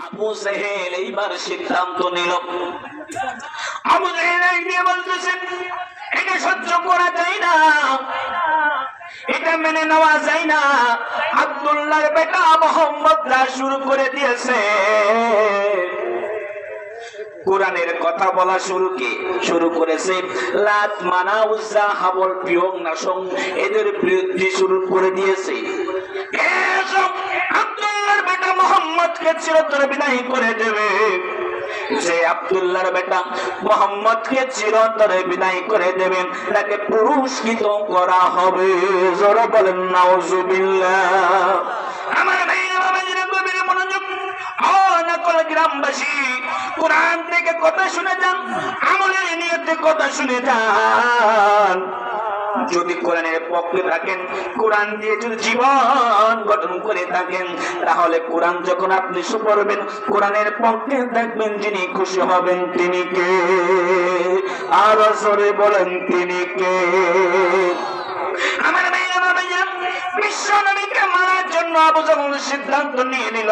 আবু জেহেল এইবার সিদ্ধান্ত নিল। আবু জেহেল নিয়ে বলতেছে এটা সহ্য করা যায় না, এটা মেনে নেওয়া যায় না। আব্দুল্লাহর বেটা মুহাম্মদ শুরু করে দিয়েছে কোরআনের কথা বলা শুরু করেছে। লাত মানা উজ্জা হাবল পিয়ং নাসং এদের বিরুদ্ধে শুরু করে দিয়েছে। এসব আব্দুল্লাহর বেটা মুহাম্মদকে চিরতরে বিদায় করে দেবে। যে আব্দুল্লাহর বেটা মুহাম্মদকে চিরতরে বিদায় করে দেবেন তাকে পুরস্কৃত করা হবে। জোরে বলেন নাউজুবিল্লাহ। আমার ভাইরা বাবাজিরা গভীর মনোযোগ। নকল গ্রামবাসী কোরআন থেকে কথা শুনে যান, আমলের নিয়তে কথা শুনে যান। যদি কোরআনের পক্ষে থাকেন, কোরআন দিয়ে যদি জীবন গঠন করে থাকেন, তাহলে কোরআন যখন আপনি পড়বেন কোরআনের পক্ষে দেখবেন যিনি খুশি হবেন তিনি কে? আর জোরে বলেন তিনি কে? আমার ভাইরা বাবাজিরা বিশ্ব নবীকে মারার জন্য আবু জাহল সিদ্ধান্ত নিয়ে নিল।